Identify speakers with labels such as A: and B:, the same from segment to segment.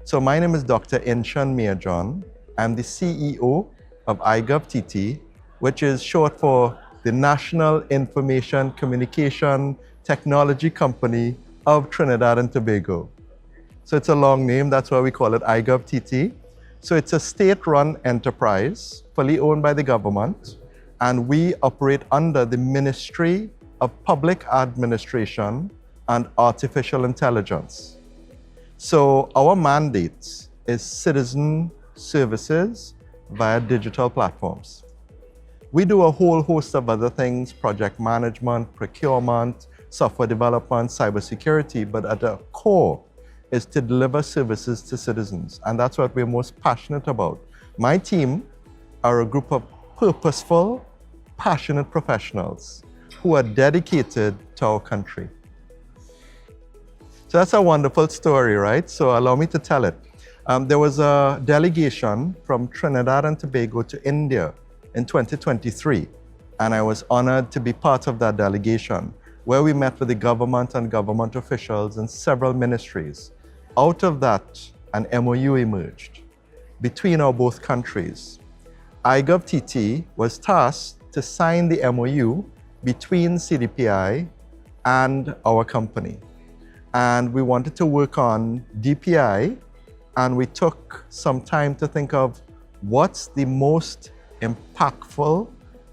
A: So my name is Dr. Inshan Meahjohn. I'm the CEO of iGovTT, which is short for the National Information Communication Technology Company of Trinidad and Tobago. So it's a long name, that's why we call it iGovTT. So it's a state-run enterprise, fully owned by the government, and we operate under the Ministry of Public Administration and Artificial Intelligence. So our mandate is citizen services via digital platforms. We do a whole host of other things: project management, procurement, software development, cybersecurity, but at the core is to deliver services to citizens, and that's what we're most passionate about. My team are a group of purposeful, passionate professionals who are dedicated to our country. So that's a wonderful story, right? So allow me to tell it. There was a delegation from Trinidad and Tobago to India in 2023, and I was honored to be part of that delegation, where we met with the government and government officials in several ministries. Out of that, an MOU emerged between our both countries. iGovTT was tasked to sign the MOU between CDPI and our company. And we wanted to work on DPI, and we took some time to think of what's the most impactful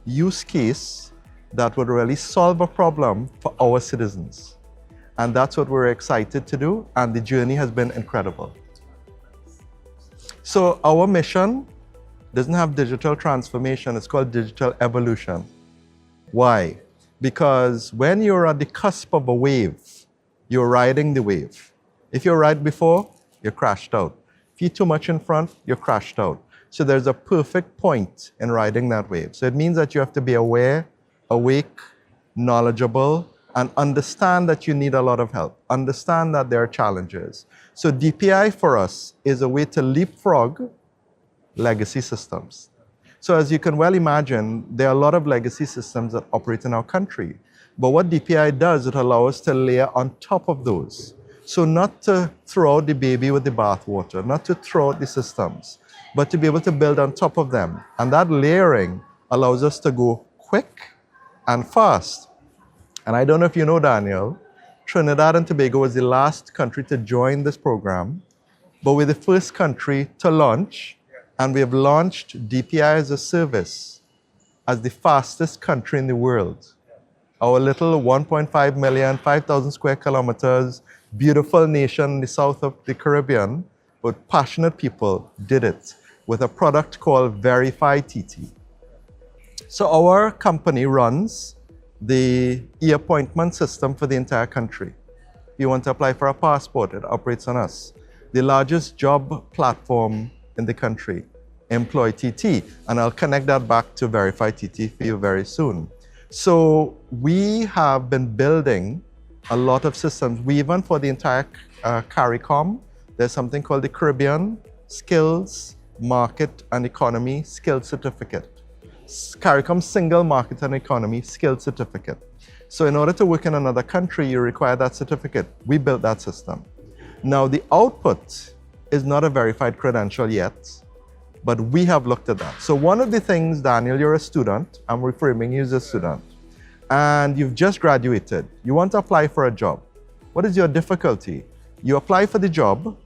A: use case that would really solve a problem for our citizens. And that's what we're excited to do, and the journey has been incredible. So our mission doesn't have digital transformation, it's called digital evolution. Why? Because when you're at the cusp of a wave, you're riding the wave. If you're right before, you're crashed out. If you're too much in front, you're crashed out. So there's a perfect point in riding that wave. So it means that you have to be aware, awake, knowledgeable, and understand that you need a lot of help. Understand that there are challenges. So DPI for us is a way to leapfrog legacy systems. So as you can well imagine, there are a lot of legacy systems that operate in our country. But what DPI does, it allows us to layer on top of those. So not to throw out the baby with the bathwater, not to throw out the systems, but to be able to build on top of them. And that layering allows us to go quick and fast. And I don't know if you know, Daniel, Trinidad and Tobago was the last country to join this program, but we're the first country to launch, and we have launched DPI as a service as the fastest country in the world. Our little 1.5 million, 5,000 square kilometers, beautiful nation in the south of the Caribbean, but passionate people did it with a product called Verify TT. So our company runs the e-appointment system for the entire country. If you want to apply for a passport, it operates on us. The largest job platform in the country, Employ TT, and I'll connect that back to Verify TT for you very soon. So we have been building a lot of systems. We even for the entire CARICOM, there's something called the Caribbean Skills, Market and Economy Skill Certificate. CARICOM Single Market and Economy Skill Certificate. So in order to work in another country, you require that certificate. We built that system. Now the output is not a verified credential yet, but we have looked at that. So one of the things, Daniel, you're a student, I'm reframing you as a student, and you've just graduated. You want to apply for a job. What is your difficulty? You apply for the job,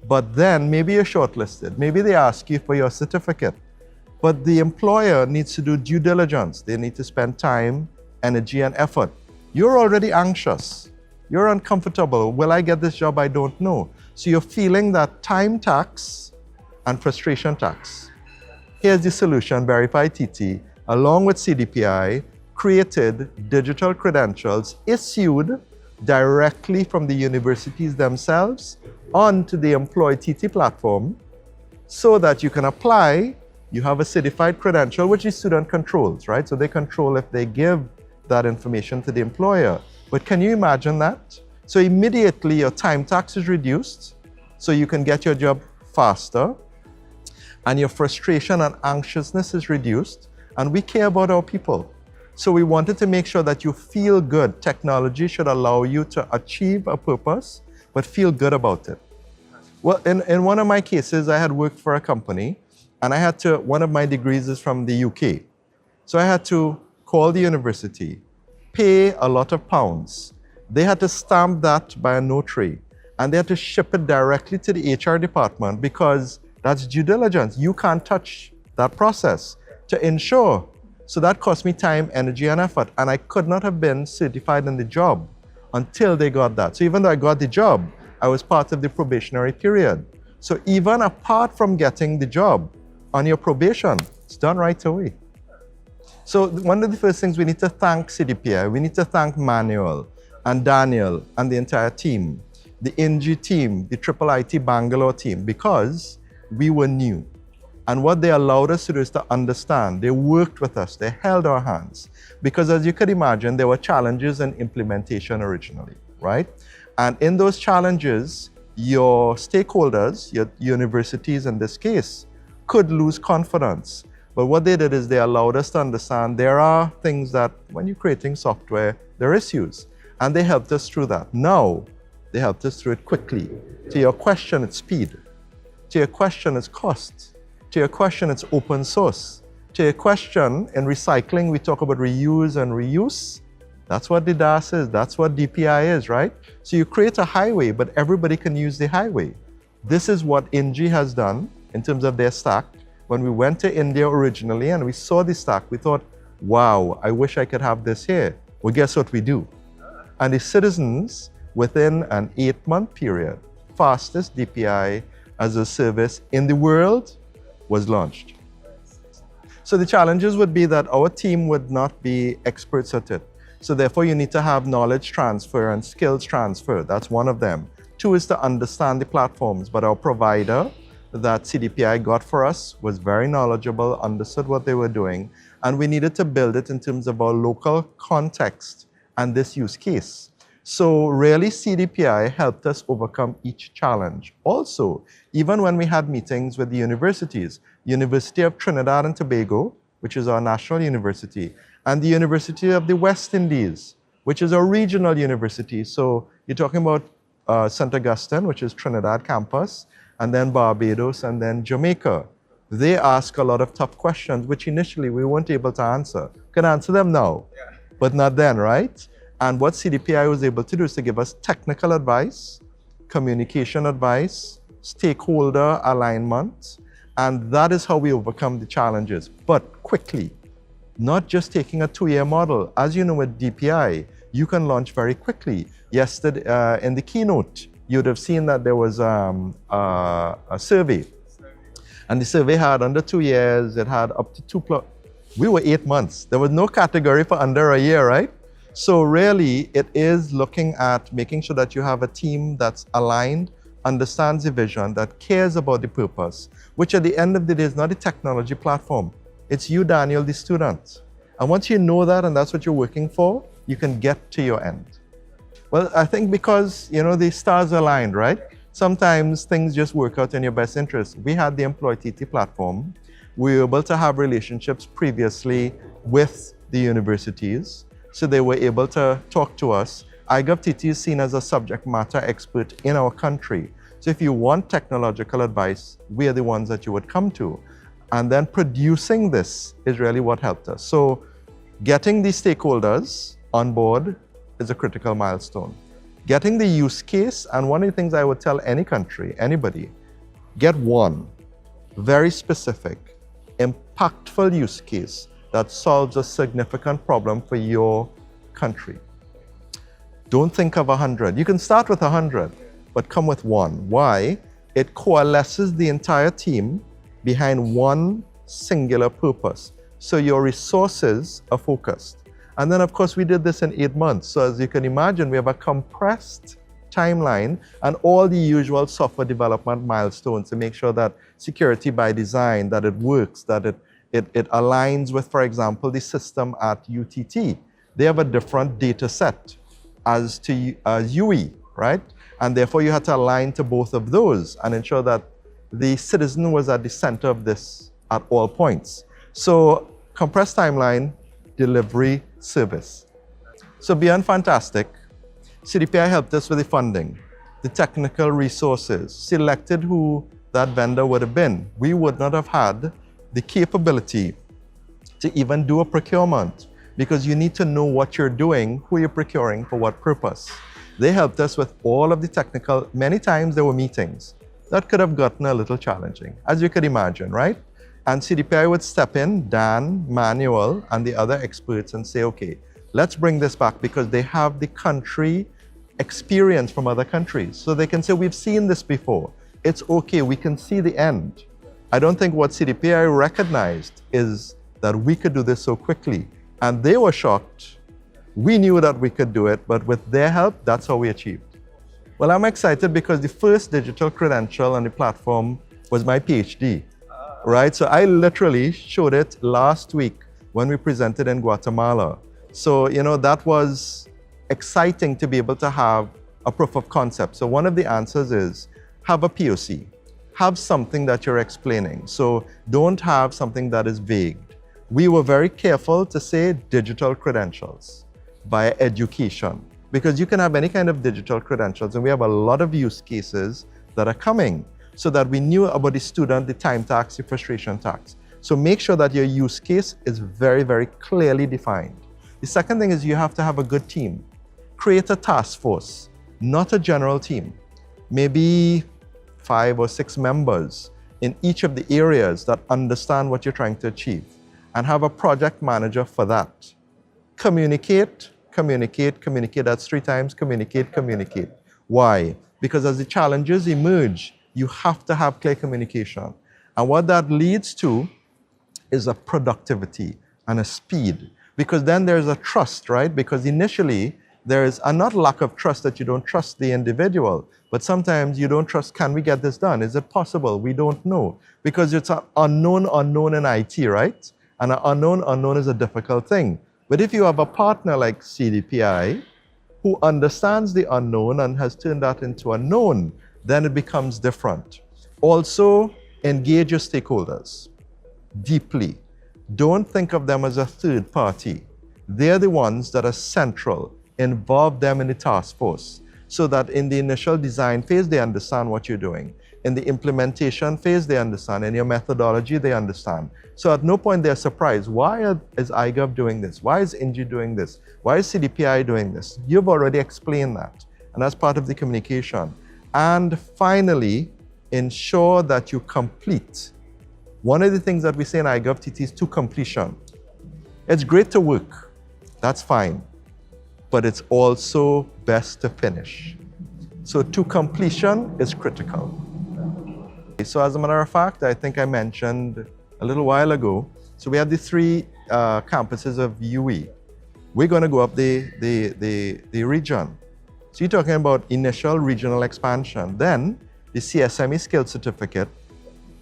A: but then maybe you're shortlisted. Maybe they ask you for your certificate, but the employer needs to do due diligence. They need to spend time, energy, and effort. You're already anxious. You're uncomfortable. Will I get this job? I don't know. So you're feeling that time tax and frustration tax. Here's the solution. Verify TT, along with CDPI, created digital credentials issued directly from the universities themselves onto the Employ TT platform so that you can apply, you have a certified credential, which the student controls, right? So they control if they give that information to the employer. But can you imagine that? So immediately your time tax is reduced, so you can get your job faster, and your frustration and anxiousness is reduced, and we care about our people. So we wanted to make sure that you feel good. Technology should allow you to achieve a purpose, but feel good about it. Well, in one of my cases, I had worked for a company, and one of my degrees is from the UK. So I had to call the university, pay a lot of pounds. They had to stamp that by a notary, and they had to ship it directly to the HR department because that's due diligence. You can't touch that process to ensure. So that cost me time, energy, and effort, and I could not have been certified in the job until they got that. So even though I got the job, I was part of the probationary period. So even apart from getting the job, on your probation, it's done right away. So one of the first things we need to thank CDPI, we need to thank Manuel and Daniel and the entire team, the NG team, the Triple IT Bangalore team, because we were new. And what they allowed us to do is to understand. They worked with us, they held our hands. Because as you could imagine, there were challenges in implementation originally, right? And in those challenges, your stakeholders, your universities in this case, could lose confidence. But what they did is they allowed us to understand there are things that when you're creating software, there are issues. And they helped us through that. Now, they helped us through it quickly. To your question, it's speed. To your question, it's cost. To your question, it's open source. To your question, in recycling, we talk about reuse and reuse. That's what the DAS is. That's what DPI is, right? So you create a highway, but everybody can use the highway. This is what NG has done in terms of their stack. When we went to India originally and we saw the stack, we thought, wow, I wish I could have this here. Well, guess what we do? And the citizens, within an 8-month period, fastest DPI as a service in the world was launched. So the challenges would be that our team would not be experts at it. So therefore you need to have knowledge transfer and skills transfer. That's one of them. 2 is to understand the platforms, but our provider that CDPI got for us was very knowledgeable, understood what they were doing, and we needed to build it in terms of our local context and this use case. So really CDPI helped us overcome each challenge. Also, even when we had meetings with the universities, University of Trinidad and Tobago, which is our national university, and the University of the West Indies, which is a regional university. So you're talking about St. Augustine, which is Trinidad campus, and then Barbados, and then Jamaica. They ask a lot of tough questions, which initially we weren't able to answer. Can answer them now, but not then, right? And what CDPI was able to do is to give us technical advice, communication advice, stakeholder alignment, and that is how we overcome the challenges, but quickly. Not just taking a 2-year model. As you know, with DPI, you can launch very quickly. Yesterday, in the keynote, you would have seen that there was a survey. And the survey had under 2 years, it had up to 2+. We were 8 months. There was no category for under a year, right? So really, it is looking at making sure that you have a team that's aligned, understands the vision, that cares about the purpose, which at the end of the day is not a technology platform. It's you, Daniel, the student. And once you know that and that's what you're working for, you can get to your end. Well, I think because, you know, the stars aligned, right? Sometimes things just work out in your best interest. We had the EmployTT platform. We were able to have relationships previously with the universities, so they were able to talk to us. iGovTT is seen as a subject matter expert in our country. So if you want technological advice, we are the ones that you would come to. And then producing this is really what helped us. So getting the stakeholders on board is a critical milestone. Getting the use case, and one of the things I would tell any country, anybody, get one very specific, impactful use case that solves a significant problem for your country. Don't think of 100. You can start with 100, but come with one. Why? It coalesces the entire team behind one singular purpose. So your resources are focused. And then, of course, we did this in 8 months. So as you can imagine, we have a compressed timeline and all the usual software development milestones to make sure that security by design, that it works, that it aligns with, for example, the system at UTT. They have a different data set as UE, right? And therefore, you had to align to both of those and ensure that the citizen was at the center of this at all points. So compressed timeline, delivery, service. So beyond fantastic, CDPI helped us with the funding. the technical resources, selected who that vendor would have been, we would not have had the capability to even do a procurement, because you need to know what you're doing, who you're procuring, for what purpose. They helped us with all of the technical. Many times there were meetings that could have gotten a little challenging, as you could imagine, right? And CDPI would step in, Dan, Manuel, and the other experts and say, okay, let's bring this back, because they have the country experience from other countries. So they can say, we've seen this before. It's okay, we can see the end. I don't think what CDPI recognized is that we could do this so quickly. And they were shocked. We knew that we could do it, but with their help, that's how we achieved. Well, I'm excited because the first digital credential on the platform was my PhD, right? So I literally showed it last week when we presented in Guatemala. So, that was exciting to be able to have a proof of concept. So one of the answers is have a POC, have something that you're explaining. So don't have something that is vague. We were very careful to say digital credentials via education, because you can have any kind of digital credentials, and we have a lot of use cases that are coming, so that we knew about the student, the time tax, the frustration tax. So make sure that your use case is very, very clearly defined. The second thing is you have to have a good team. Create a task force, not a general team. Maybe 5 or 6 members in each of the areas that understand what you're trying to achieve, and have a project manager for that. Communicate, communicate, communicate. That's 3 times. Communicate, communicate. Why? Because as the challenges emerge, you have to have clear communication. And what that leads to is a productivity and a speed. Because then there's a trust, right? Because initially, there is a not lack of trust that you don't trust the individual, but sometimes you don't trust, can we get this done? Is it possible? We don't know. Because it's an unknown in IT, right? And an unknown is a difficult thing. But if you have a partner like CDPI who understands the unknown and has turned that into a known, then it becomes different. Also, engage your stakeholders deeply. Don't think of them as a third party. They're the ones that are central. Involve them in the task force, so that in the initial design phase, they understand what you're doing. In the implementation phase, they understand. In your methodology, they understand. So at no point they're surprised. Why is iGov doing this? Why is INGI doing this? Why is CDPI doing this? You've already explained that. And that's part of the communication. And finally, ensure that you complete. One of the things that we say in iGovTT is to completion. It's great to work. That's fine. But it's also best to finish. So to completion is critical. So as a matter of fact, I think I mentioned a little while ago, so we have the 3 campuses of UE. We're going to go up the region. So you're talking about initial regional expansion. Then the CSME skill certificate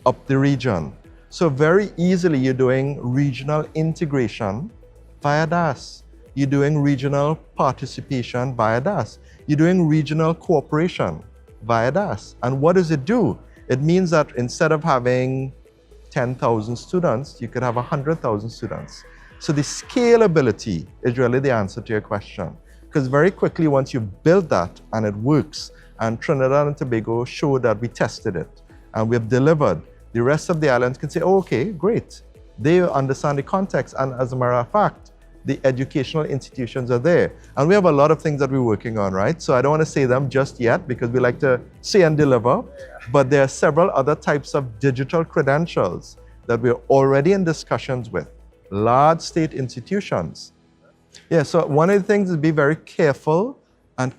A: up the region. So very easily you're doing regional integration via DAS. You're doing regional participation via DAS. You're doing regional cooperation via DAS. And what does it do? It means that instead of having 10,000 students, you could have 100,000 students. So the scalability is really the answer to your question. Because very quickly, once you build that and it works, and Trinidad and Tobago showed that we tested it and we've delivered, the rest of the islands can say, oh, okay, great. They understand the context. And as a matter of fact, the educational institutions are there. And we have a lot of things that we're working on, right? So I don't want to say them just yet, because we like to say and deliver. But there are several other types of digital credentials that we're already in discussions with large state institutions. Yeah, so one of the things is be very careful and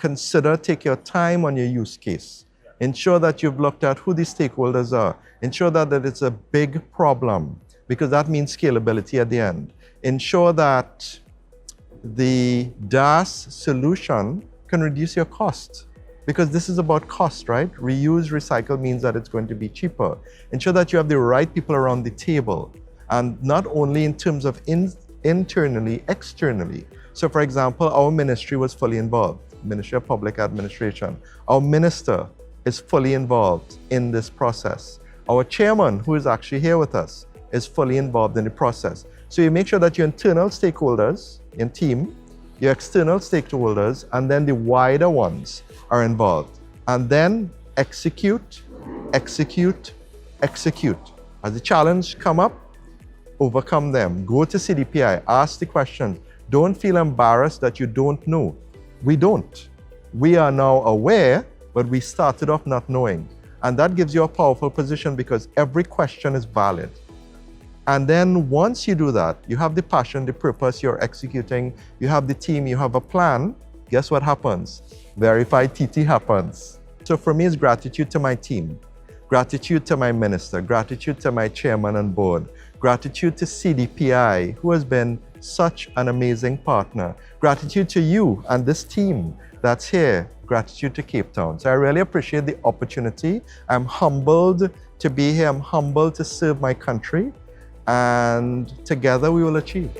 A: take your time on your use case. Ensure that you've looked at who the stakeholders are. Ensure that it's a big problem, because that means scalability at the end. Ensure that the DAS solution can reduce your cost, because this is about cost, right? Reuse, recycle means that it's going to be cheaper. Ensure that you have the right people around the table, and not only in terms of internally, externally. So for example, our ministry was fully involved, Ministry of Public Administration. Our minister is fully involved in this process. Our chairman, who is actually here with us, is fully involved in the process. So you make sure that your internal stakeholders, your team, your external stakeholders, and then the wider ones are involved. and then execute, execute, execute. As the challenge come up, overcome them. Go to CDPI, ask the question. Don't feel embarrassed that you don't know. We don't. We are now aware, but we started off not knowing. And that gives you a powerful position because every question is valid. And then once you do that, you have the passion, the purpose, you're executing, you have the team, you have a plan, guess what happens? Verified TT happens. So for me, it's gratitude to my team, gratitude to my minister, gratitude to my chairman and board, gratitude to CDPI, who has been such an amazing partner, gratitude to you and this team that's here, gratitude to Cape Town. So I really appreciate the opportunity. I'm humbled to be here. I'm humbled to serve my country. And together we will achieve.